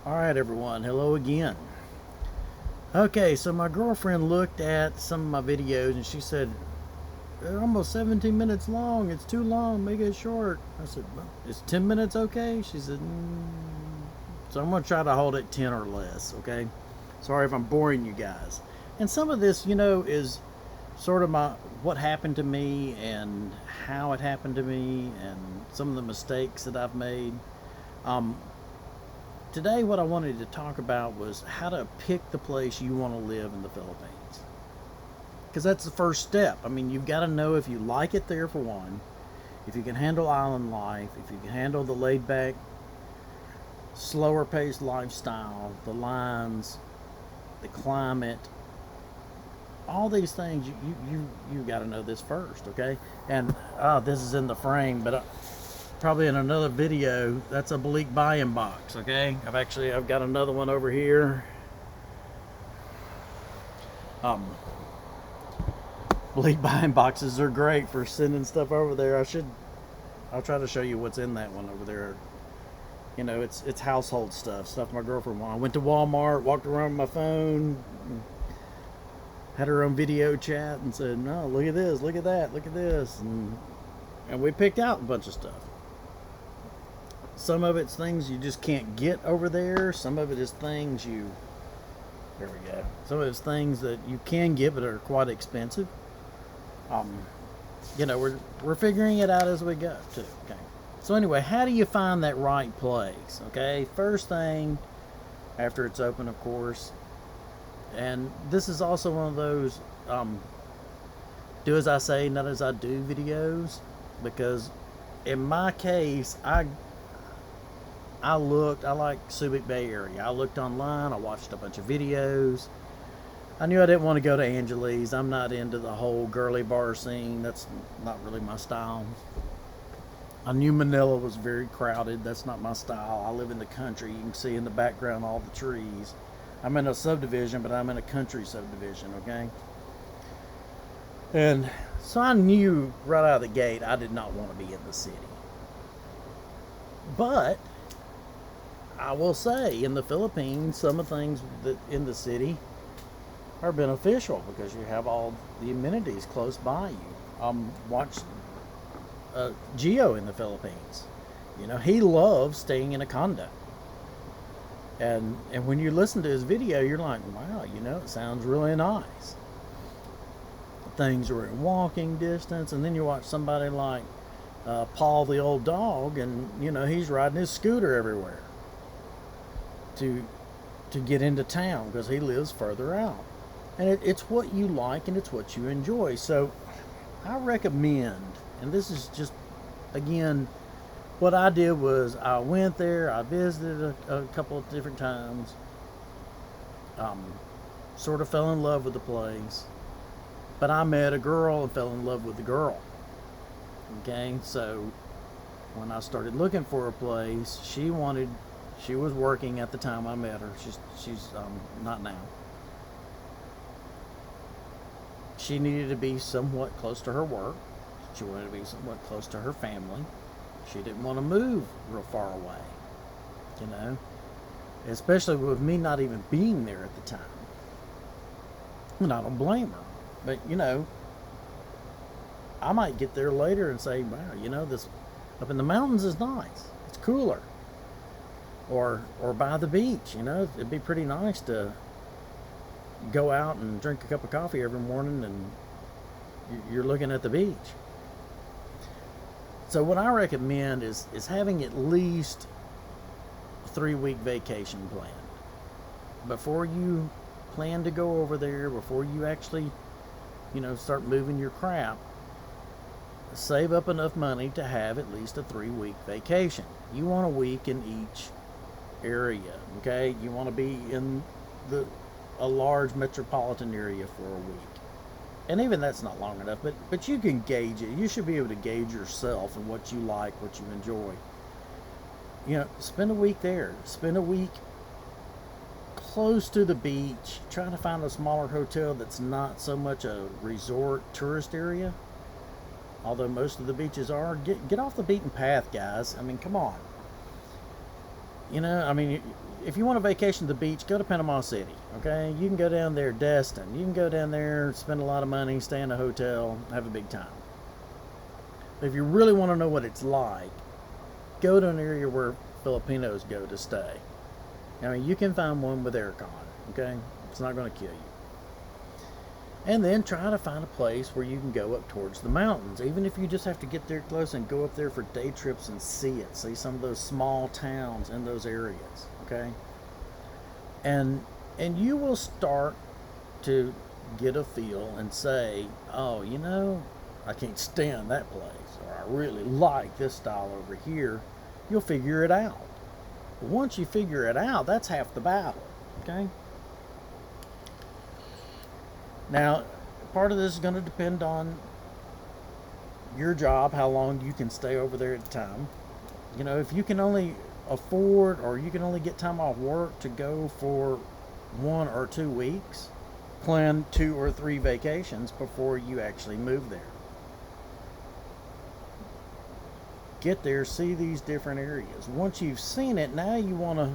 Alright everyone, hello again. Okay, so my girlfriend looked at some of my videos and she said, they're almost 17 minutes long, it's too long, make it short. I said, well, is 10 minutes okay? She said, So I'm going to try to hold it 10 or less, okay? Sorry if I'm boring you guys. And some of this, is sort of what happened to me and how it happened to me and some of the mistakes that I've made. Um, Today, what I wanted to talk about was how to pick the place you want to live in the Philippines. Because that's the first step. I mean, you've got to know if you like it there, for one, if you can handle island life, if you can handle the laid back, slower paced lifestyle, the lines, the climate, all these things. You got to know this first, okay? And this is in the frame, but probably in another video. That's a bleak buy-in box, okay? I've got another one over here. Bleak buy-in boxes are great for sending stuff over there. I'll try to show you what's in that one over there. It's household stuff my girlfriend wanted. I went to Walmart, walked around with my phone, had her own video chat, and said, "No, look at this, look at that, look at this," and we picked out a bunch of stuff. Some of it's things you just can't get over there. Some of it is things there we go. Some of it's things that you can get but are quite expensive. We're figuring it out as we go too. Okay. So anyway, how do you find that right place? Okay. First thing, after it's open, of course. And this is also one of those do as I say, not as I do videos, because in my case, I like Subic Bay area. I looked online, I watched a bunch of videos. I knew I didn't want to go to Angeles. I'm not into the whole girly bar scene. That's not really my style. I knew Manila was very crowded. That's not my style. I live in the country. You can see in the background all the trees. I'm in a subdivision, but I'm in a country subdivision, okay? And so I knew right out of the gate I did not want to be in the city. But I will say, in the Philippines, some of the things that in the city are beneficial because you have all the amenities close by you. Watch Gio in the Philippines. He loves staying in a condo. And when you listen to his video, you're like, wow, it sounds really nice. Things are in walking distance, and then you watch somebody like Paul the old dog, and he's riding his scooter everywhere to get into town because he lives further out. And it's what you like and it's what you enjoy. So I recommend, and this is just, again, what I did was I went there, I visited a couple of different times, sort of fell in love with the place, but I met a girl and fell in love with the girl. Okay, so when I started looking for a place, she was working at the time I met her. She's not now. She needed to be somewhat close to her work. She wanted to be somewhat close to her family. She didn't want to move real far away, especially with me not even being there at the time. And I don't blame her. But, I might get there later and say, wow, this up in the mountains is nice. It's cooler. Or by the beach, it'd be pretty nice to go out and drink a cup of coffee every morning and you're looking at the beach. So what I recommend is having at least a 3-week vacation plan. Before you plan to go over there, before you actually, start moving your crap, save up enough money to have at least a 3-week vacation. You want a week in each area, okay? You want to be in a large metropolitan area for a week. And even that's not long enough, but you can gauge it. You should be able to gauge yourself and what you like, what you enjoy. Spend a week there. Spend a week close to the beach, trying to find a smaller hotel that's not so much a resort tourist area. Although most of the beaches are. Get off the beaten path, guys. I mean, come on. if you want a vacation to the beach, go to Panama City. Okay, you can go down there, Destin. You can go down there, spend a lot of money, stay in a hotel, have a big time. But if you really want to know what it's like, go to an area where Filipinos go to stay. I mean, you can find one with aircon. Okay, it's not going to kill you. And then try to find a place where you can go up towards the mountains, even if you just have to get there close and go up there for day trips and see it. See some of those small towns in those areas, okay? And you will start to get a feel and say, oh, you know, I can't stand that place, or I really like this style over here. You'll figure it out. But once you figure it out, that's half the battle, okay? Now, part of this is going to depend on your job, how long you can stay over there at a time. You know, if you can only afford, or you can only get time off work to go for 1 or 2 weeks, plan 2 or 3 vacations before you actually move there. Get there, see these different areas. Once you've seen it, now you want to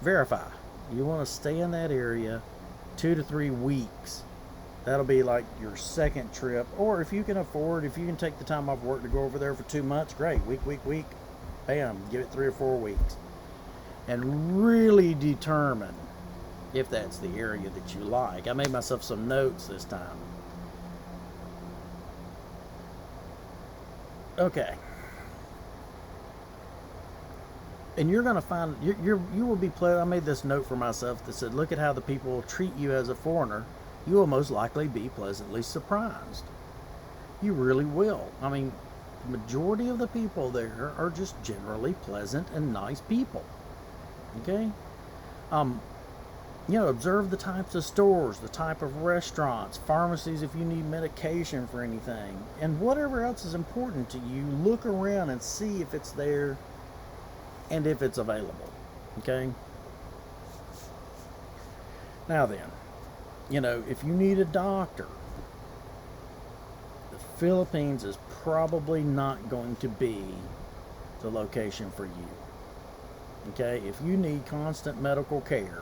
verify. You want to stay in that area 2 to 3 weeks. That'll be like your second trip. Or if you can afford, if you can take the time off work to go over there for 2 months, great. Week. Bam, give it 3 or 4 weeks. And really determine if that's the area that you like. I made myself some notes this time. Okay. And you're going to find, you will be pleasant. I made this note for myself that said, look at how the people treat you as a foreigner. You will most likely be pleasantly surprised. You really will. I mean, the majority of the people there are just generally pleasant and nice people. Okay? You know, observe the types of stores, the type of restaurants, pharmacies if you need medication for anything, and whatever else is important to you, look around and see if it's there and if it's available. Okay? Now then, you know, if you need a doctor, the Philippines is probably not going to be the location for you. Okay? If you need constant medical care,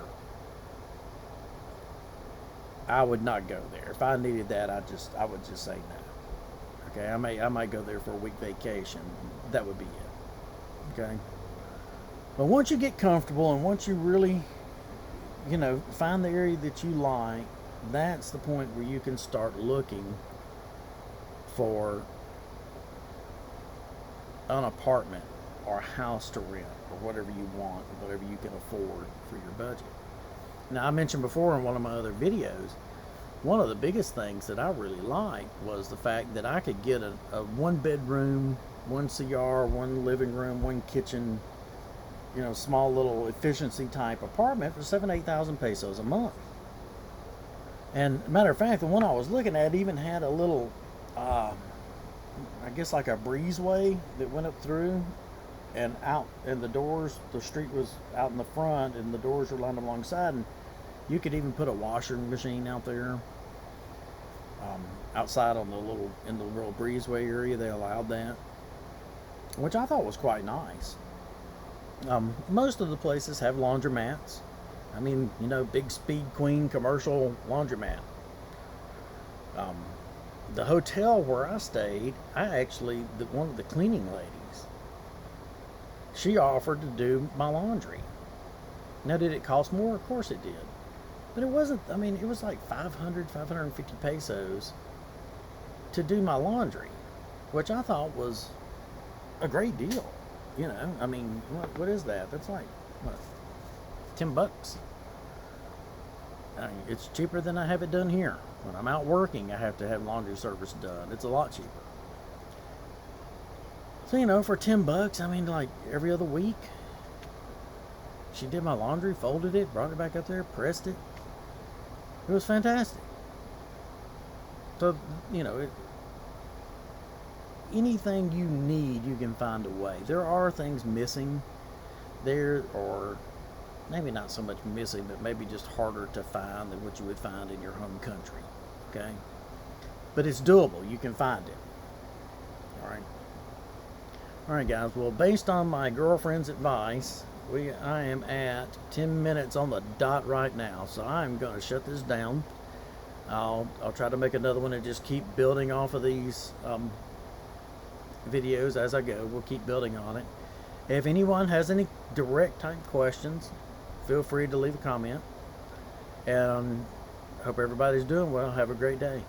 I would not go there. If I needed that, I would just say no. Okay? I might go there for a week vacation. That would be it. Okay? But once you get comfortable and once you really, you know, find the area that you like, that's the point where you can start looking for an apartment or a house to rent or whatever you want, whatever you can afford for your budget. Now, I mentioned before in one of my other videos, one of the biggest things that I really liked was the fact that I could get a 1-bedroom, 1 CR, 1 living room, 1 kitchen, you know, small little efficiency type apartment for 7,000-8,000 pesos a month. And matter of fact, the one I was looking at even had a little, I guess like a breezeway that went up through and out, and the doors, the street was out in the front and the doors were lined alongside, and you could even put a washing machine out there. Outside on in the little breezeway area, they allowed that, which I thought was quite nice. Most of the places have laundromats. I mean, you know, big Speed Queen commercial laundromat. The hotel where I stayed, one of the cleaning ladies, she offered to do my laundry. Now, did it cost more? Of course it did. But it wasn't, I mean, it was like 550 pesos to do my laundry, which I thought was a great deal. You know, I mean, what is that? That's like, what, $10? I mean, it's cheaper than I have it done here. When I'm out working, I have to have laundry service done. It's a lot cheaper. So, you know, for $10, I mean, like every other week, she did my laundry, folded it, brought it back up there, pressed it. It was fantastic. So, you know, anything you need, you can find a way. There are things missing there, or maybe not so much missing, but maybe just harder to find than what you would find in your home country. Okay? But it's doable. You can find it. Alright? Alright, guys. Well, based on my girlfriend's advice, I am at 10 minutes on the dot right now, so I'm going to shut this down. I'll try to make another one and just keep building off of these videos as I go. We'll keep building on it. If anyone has any direct type questions, feel free to leave a comment. And hope everybody's doing well. Have a great day.